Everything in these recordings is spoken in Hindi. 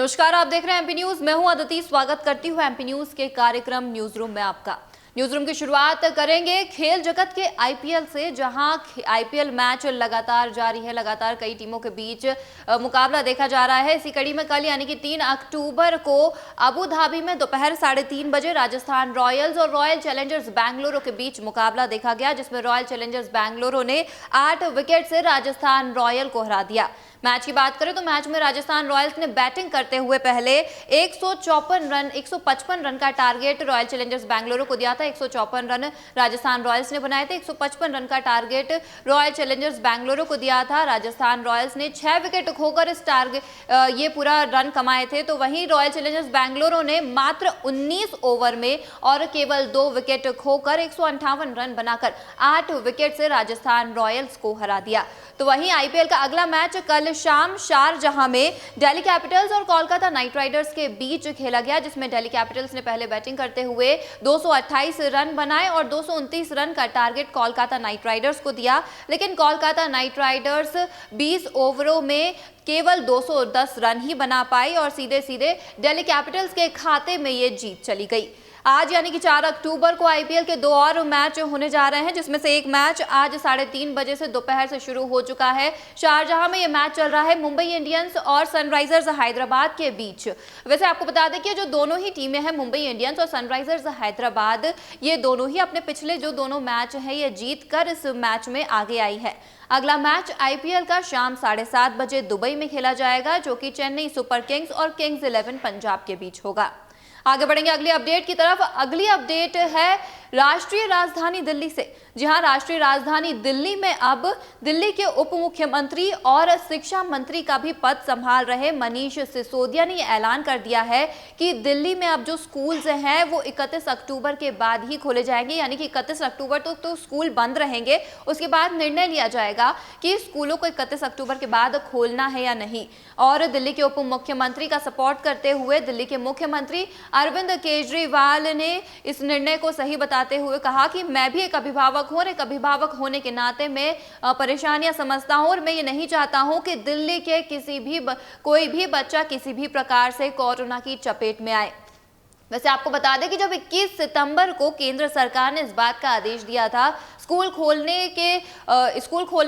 नमस्कार, आप देख रहे हैं एमपी न्यूज। मैं हूं अदिति, स्वागत करती हूं एमपी न्यूज के कार्यक्रम न्यूज रूम में आपका। न्यूज रूम की शुरुआत करेंगे खेल जगत के आईपीएल से, जहां आईपीएल मैच लगातार जारी है। लगातार कई टीमों के बीच मुकाबला देखा जा रहा है। इसी कड़ी में कल यानी कि 3 अक्टूबर को अबू धाबी में दोपहर 3:30 बजे राजस्थान रॉयल्स और रॉयल चैलेंजर्स बेंगलुरु के बीच मुकाबला देखा गया, जिसमें रॉयल चैलेंजर्स बेंगलुरु ने 8 विकेट से राजस्थान रॉयल को हरा दिया। मैच की बात करें तो मैच में राजस्थान रॉयल्स ने बैटिंग करते हुए पहले 155 रन का टारगेट रॉयल चैलेंजर्स बेंगलुरु को दिया था। 154 रन राजस्थान रॉयल्स ने बनाए थे। 155 रन का टारगेट रॉयल चैलेंजर्स बेंगलुरु को दिया था। राजस्थान रॉयल्स ने 6 विकेट खोकर इस ये पूरा रन कमाए थे। तो वहीं रॉयल चैलेंजर्स बेंगलुरु ने मात्र 19 ओवर में और केवल 2 विकेट खोकर 158 रन बनाकर 8 विकेट से राजस्थान रॉयल्स को हरा दिया। तो वहीं आईपीएल का अगला मैच कल शाम शारजहां में दिल्ली कैपिटल्स और कोलकाता नाइट राइडर्स के बीच खेला गया, जिसमें दिल्ली कैपिटल्स ने पहले बैटिंग करते हुए 228 रन बनाए और 229 रन का टारगेट कोलकाता नाइट राइडर्स को दिया। लेकिन कोलकाता नाइट राइडर्स 20 ओवरों में केवल 210 रन ही बना पाई और सीधे सीधे दिल्ली कैपिटल्स के खाते में ये जीत चली गई। आज यानी कि 4 अक्टूबर को आईपीएल के 2 और मैच होने जा रहे हैं, जिसमें से एक मैच आज 3:30 बजे से दोपहर से शुरू हो चुका है। शारजहां में ये मैच चल रहा है मुंबई इंडियंस और सनराइजर्स हैदराबाद के बीच। वैसे आपको बता दें कि जो दोनों ही टीमें हैं, मुंबई इंडियंस और सनराइजर्स हैदराबाद, ये दोनों ही अपने पिछले जो दोनों मैच हैं ये जीत कर इस मैच में आगे आई है। अगला मैच आईपीएल का शाम 7:30 बजे दुबई में खेला जाएगा, जो कि चेन्नई सुपर किंग्स और किंग्स 11 पंजाब के बीच होगा। आगे बढ़ेंगे अगली अपडेट की तरफ। अगली अपडेट है राष्ट्रीय राजधानी दिल्ली से। जी हां, राष्ट्रीय राजधानी दिल्ली में अब दिल्ली के उप मुख्यमंत्री और शिक्षा मंत्री का भी पद संभाल रहे मनीष सिसोदिया ने ऐलान कर दिया है कि दिल्ली में अब जो स्कूल्स हैं वो 31 अक्टूबर के बाद ही खोले जाएंगे, यानी कि 31 अक्टूबर तो स्कूल बंद रहेंगे। उसके बाद निर्णय लिया जाएगा कि स्कूलों को 31 अक्टूबर के बाद खोलना है या नहीं। और दिल्ली के उप मुख्यमंत्री का सपोर्ट करते हुए दिल्ली के मुख्यमंत्री अरविंद केजरीवाल ने इस निर्णय को सही बताते हुए कहा कि मैं भी एक अभिभावक हूं और एक अभिभावक होने के नाते मैं परेशानियां समझता हूं और मैं ये नहीं चाहता हूं कि दिल्ली के कोई भी बच्चा किसी भी प्रकार से कोरोना की चपेट में आए। वैसे आपको बता दें कि जब 21 सितंबर को केंद्र सरकार ने इस बात का आदेश दिया था, स्कूल खोलने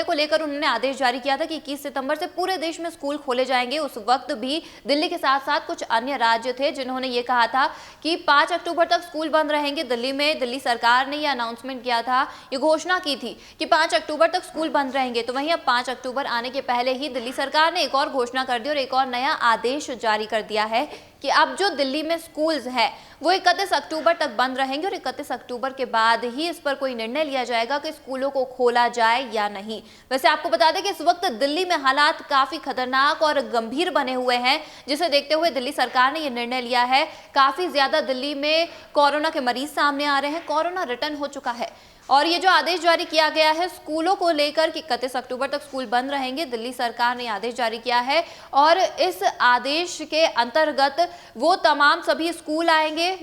को लेकर उन्होंने आदेश जारी किया था कि 21 सितंबर से पूरे देश में स्कूल खोले जाएंगे। उस वक्त भी दिल्ली के साथ साथ कुछ अन्य राज्य थे जिन्होंने ये कहा था कि 5 अक्टूबर तक स्कूल बंद रहेंगे। दिल्ली सरकार ने यह अनाउंसमेंट किया था, ये घोषणा की थी कि 5 अक्टूबर तक स्कूल बंद रहेंगे। तो वहीं अब 5 अक्टूबर आने के पहले ही दिल्ली सरकार ने एक और घोषणा कर दी और एक और नया आदेश जारी कर दिया है कि अब जो दिल्ली में स्कूल्स हैं वो 31 अक्टूबर तक बंद रहेंगे और 31 अक्टूबर के बाद ही इस पर कोई निर्णय लिया जाएगा कि स्कूलों को खोला जाए या नहीं। वैसे आपको बता दें कि इस वक्त दिल्ली में हालात काफी खतरनाक और गंभीर बने हुए हैं, जिसे देखते हुए दिल्ली सरकार ने यह निर्णय लिया है। काफी ज्यादा दिल्ली में कोरोना के मरीज सामने आ रहे हैं, कोरोना रिटर्न हो चुका है। और ये जो आदेश जारी किया गया है स्कूलों को लेकर कि 31 अक्टूबर तक स्कूल बंद रहेंगे, दिल्ली सरकार ने आदेश जारी किया है और इस आदेश के अंतर्गत वो तमाम सभी स्कूल आएंगे,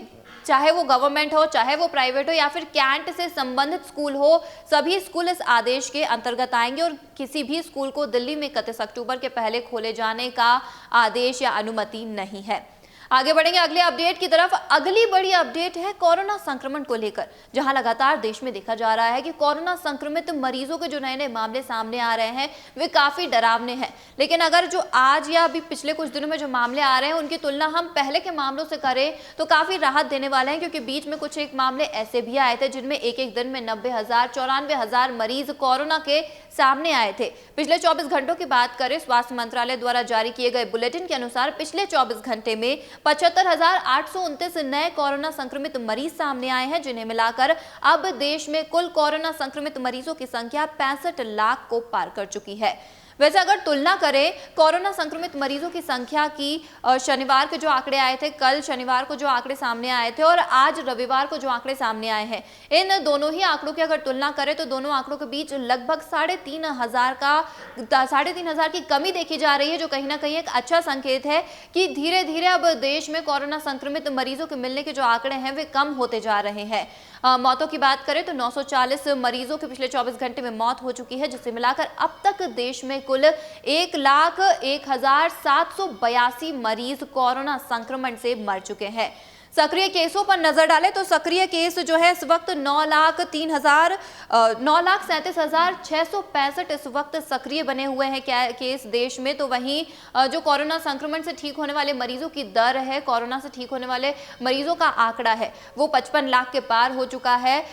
चाहे वो गवर्नमेंट हो, चाहे वो प्राइवेट हो या फिर कैंट से संबंधित स्कूल हो, सभी स्कूल इस आदेश के अंतर्गत आएंगे और किसी भी स्कूल को दिल्ली में 31 अक्टूबर के पहले खोले जाने का आदेश या अनुमति नहीं है। आगे बढ़ेंगे अगले अपडेट की तरफ। अगली बड़ी अपडेट है कोरोना संक्रमण को लेकर, जहां लगातार देश में देखा जा रहा है कि कोरोना संक्रमित मरीजों के जो नए मामले सामने आ रहे हैं वे काफी डरावने हैं। लेकिन अगर जो आज या अभी पिछले कुछ दिनों में जो मामले आ रहे हैं उनकी तुलना हम पहले के मामलों से करें तो काफी राहत देने वाले हैं, क्योंकि बीच में कुछ एक मामले ऐसे भी आए थे जिनमें एक दिन में 90,000 94,000 मरीज कोरोना के सामने आए थे। पिछले 24 घंटों की बात करें, स्वास्थ्य मंत्रालय द्वारा जारी किए गए बुलेटिन के अनुसार पिछले 24 घंटे में 75,829 नए कोरोना संक्रमित मरीज सामने आए हैं, जिन्हें मिलाकर अब देश में कुल कोरोना संक्रमित मरीजों की संख्या 65 लाख को पार कर चुकी है। वैसे अगर तुलना करें कोरोना संक्रमित मरीजों की संख्या की, शनिवार के जो आंकड़े आए थे, कल शनिवार को जो आंकड़े सामने आए थे और आज रविवार को जो आंकड़े सामने आए हैं, इन दोनों ही आंकड़ों की अगर तुलना करें तो दोनों आंकड़ों के बीच लगभग 3,500 की कमी देखी जा रही है, जो कहीं ना कहीं एक अच्छा संकेत है कि धीरे धीरे अब देश में कोरोना संक्रमित मरीजों के मिलने के जो आंकड़े हैं वे कम होते जा रहे हैं। मौतों की बात करें तो 940 मरीजों की पिछले 24 घंटे में मौत हो चुकी है, जिसे मिलाकर अब तक देश में कुल 1,01,782 मरीज कोरोना संक्रमण से मर चुके हैं। सक्रिय केसों पर नजर डालें तो सक्रिय केस जो है इस वक्त 9,37,665 इस वक्त सक्रिय बने हुए हैं केस देश में। तो वहीं जो कोरोना संक्रमण से ठीक होने वाले मरीजों की दर है, कोरोना से ठीक होने वाले मरीजों का आंकड़ा है, वो 55 लाख के पार हो चुका है।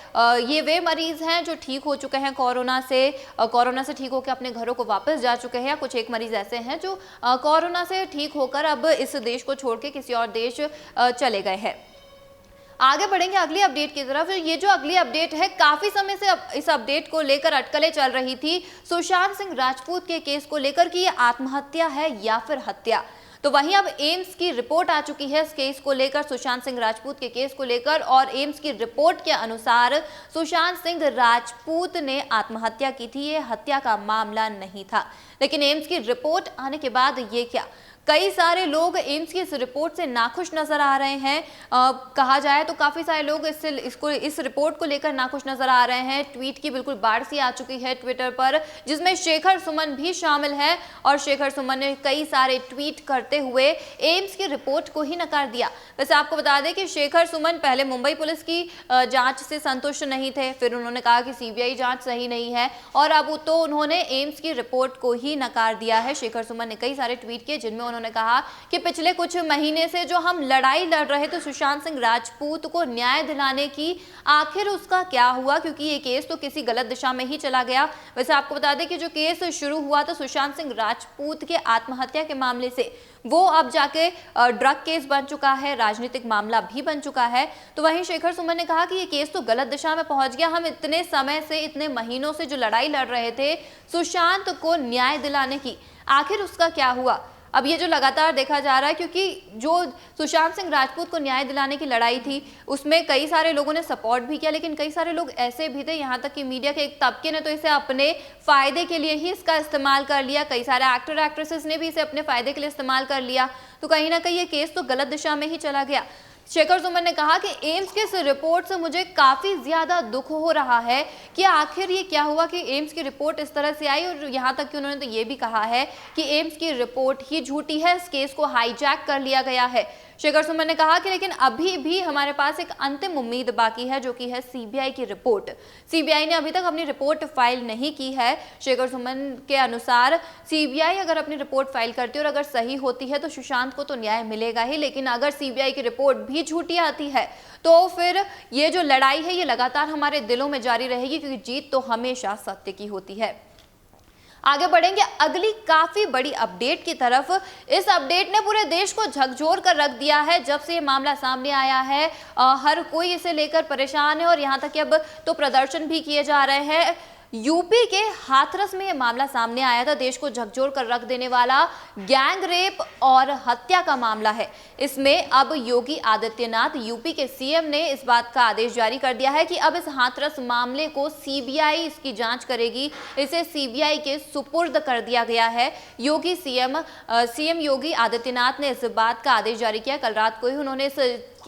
ये वे मरीज हैं जो ठीक हो चुके हैं कोरोना से ठीक होकर अपने घरों को वापस जा चुके हैं, या कुछ एक मरीज ऐसे हैं जो कोरोना से ठीक होकर अब इस देश को छोड़ के किसी और देश चले गए हैं। आगे बढ़ेंगे अगली अपडेट की तरफ। ये जो अगली अपडेट है, काफी समय से इस अपडेट को लेकर अटकलें चल रही थी सुशांत सिंह राजपूत के केस को लेकर कि ये आत्महत्या है या फिर हत्या। तो वहीं अब एम्स की रिपोर्ट आ चुकी है इस केस को लेकर, सुशांत सिंह राजपूत के केस को लेकर, और एम्स की रिपोर्ट के अनुसार सुशांत सिंह राजपूत ने आत्महत्या की थी। ये हत्या का मामला नहीं था। लेकिन एम्स की रिपोर्ट आने के बाद ये क्या, कई सारे लोग एम्स की इस रिपोर्ट से नाखुश नजर आ रहे हैं। कहा जाए तो काफी सारे लोग इस रिपोर्ट को लेकर नाखुश नजर आ रहे हैं। ट्वीट की बिल्कुल बाढ़ सी आ चुकी है ट्विटर पर, जिसमें शेखर सुमन भी शामिल है, और शेखर सुमन ने कई सारे ट्वीट करते हुए एम्स की रिपोर्ट को ही नकार दिया। वैसे आपको बता दें कि शेखर सुमन पहले मुंबई पुलिस की जांच से संतुष्ट नहीं थे, फिर उन्होंने कहा कि सीबीआई जांच सही नहीं है, और अब तो उन्होंने एम्स की रिपोर्ट को ही नकार दिया है। शेखर सुमन ने कई सारे ट्वीट किए जिनमें उन्होंने कहा कि पिछले कुछ महीने से जो हम लड़ाई लड़ रहे थे सुशांत सिंह राजपूत को न्याय दिलाने की, आखिर उसका क्या हुआ, क्योंकि ये केस तो किसी गलत दिशा में ही चला गया। वैसे आपको बता दें कि जो केस शुरू हुआ था सुशांत सिंह राजपूत के आत्महत्या के मामले से, वो अब जाके ड्रग केस बन चुका है, राजनीतिक मामला भी बन चुका है। तो वहीं शेखर सुमन ने कहा कि ये केस तो गलत दिशा में पहुंच गया। हम इतने समय से, इतने महीनों से जो लड़ाई लड़ रहे थे सुशांत को न्याय दिलाने की, आखिर उसका क्या हुआ। अब ये जो लगातार देखा जा रहा है, क्योंकि जो सुशांत सिंह राजपूत को न्याय दिलाने की लड़ाई थी उसमें कई सारे लोगों ने सपोर्ट भी किया, लेकिन कई सारे लोग ऐसे भी थे, यहाँ तक कि मीडिया के एक तबके ने तो इसे अपने फायदे के लिए ही इसका इस्तेमाल कर लिया। कई सारे एक्टर एक्ट्रेसेस ने भी इसे अपने फायदे के लिए इस्तेमाल कर लिया। तो कहीं ना कहीं ये केस तो गलत दिशा में ही चला गया। शेखर सुमन ने कहा कि एम्स की इस रिपोर्ट से मुझे काफ़ी ज़्यादा दुख हो रहा है कि आखिर ये क्या हुआ कि एम्स की रिपोर्ट इस तरह से आई, और यहाँ तक कि उन्होंने तो ये भी कहा है कि एम्स की रिपोर्ट ही झूठी है, इस केस को हाईजैक कर लिया गया है। शेखर सुमन ने कहा कि लेकिन अभी भी हमारे पास एक अंतिम उम्मीद बाकी है, जो कि है सीबीआई की रिपोर्ट। सीबीआई ने अभी तक अपनी रिपोर्ट फाइल नहीं की है। शेखर सुमन के अनुसार सीबीआई अगर अपनी रिपोर्ट फाइल करती है और अगर सही होती है तो सुशांत को तो न्याय मिलेगा ही, लेकिन अगर सीबीआई की रिपोर्ट भी झूठी आती है तो फिर ये जो लड़ाई है ये लगातार हमारे दिलों में जारी रहेगी, क्योंकि जीत तो हमेशा सत्य की होती है। आगे बढ़ेंगे अगली काफी बड़ी अपडेट की तरफ। इस अपडेट ने पूरे देश को झकझोर कर रख दिया है। जब से ये मामला सामने आया है हर कोई इसे लेकर परेशान है, और यहाँ तक कि अब तो प्रदर्शन भी किए जा रहे हैं। यूपी के हाथरस में यह मामला सामने आया था। देश को झकझोर कर रख देने वाला गैंग रेप और हत्या का मामला है। इसमें अब योगी आदित्यनाथ यूपी के सीएम ने इस बात का आदेश जारी कर दिया है कि अब इस हाथरस मामले को सीबीआई इसकी जांच करेगी। इसे सीबीआई के सुपुर्द कर दिया गया है। सीएम योगी आदित्यनाथ ने इस बात का आदेश जारी किया। कल रात को ही उन्होंने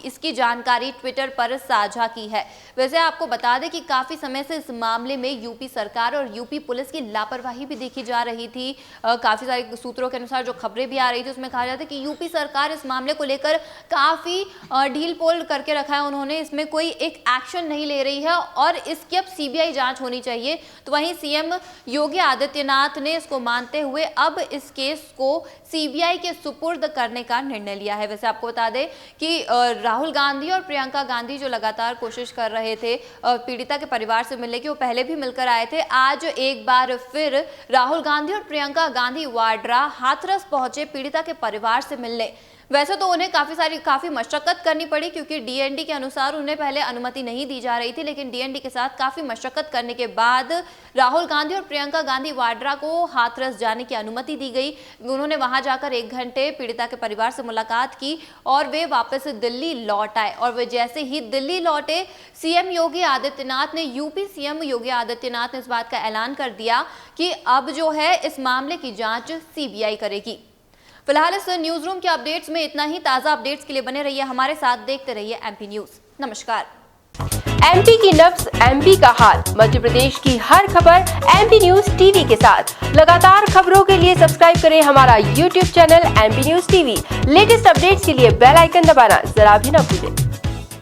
इसकी जानकारी ट्विटर पर साझा की है। वैसे आपको बता दें कि काफी समय से इस मामले में यूपी सरकार और यूपी पुलिस की लापरवाही भी देखी जा रही थी। काफी सारे सूत्रों के अनुसार जो खबरें भी आ रही थी उसमें कहा जाता है कि यूपी सरकार इस मामले को लेकर काफी ढील पोल करके रखा है उन्होंने, इसमें कोई एक एक्शन नहीं ले रही है और इसकी अब सीबीआई जांच होनी चाहिए। तो वहीं सीएम योगी आदित्यनाथ ने इसको मानते हुए अब इस केस को सीबीआई के सुपुर्द करने का निर्णय लिया है। वैसे आपको बता दें कि राहुल गांधी और प्रियंका गांधी जो लगातार कोशिश कर रहे थे पीड़िता के परिवार से मिलने की, वो पहले भी मिलकर आए थे। आज एक बार फिर राहुल गांधी और प्रियंका गांधी वाड्रा हाथरस पहुंचे पीड़िता के परिवार से मिलने। वैसे तो उन्हें काफी मशक्कत करनी पड़ी, क्योंकि डीएनडी के अनुसार उन्हें पहले अनुमति नहीं दी जा रही थी, लेकिन डीएनडी के साथ काफी मशक्कत करने के बाद राहुल गांधी और प्रियंका गांधी वाड्रा को हाथरस जाने की अनुमति दी गई। उन्होंने वहां जाकर 1 घंटे पीड़िता के परिवार से मुलाकात की और वे वापस दिल्ली लौट आए। और वे जैसे ही दिल्ली लौटे, यूपी सीएम योगी आदित्यनाथ ने इस बात का ऐलान कर दिया कि अब जो है इस मामले की जांच सीबीआई करेगी। फिलहाल इस न्यूज रूम के अपडेट्स में इतना ही। ताजा अपडेट्स के लिए बने रहिए हमारे साथ, देखते रहिए एमपी न्यूज। नमस्कार। एमपी की नब्ज, एमपी का हाल, मध्य प्रदेश की हर खबर एमपी न्यूज टीवी के साथ। लगातार खबरों के लिए सब्सक्राइब करें हमारा YouTube channel MP news TV. Latest updates के लिए बेल आइकन दबाना जरा भी न भूलें।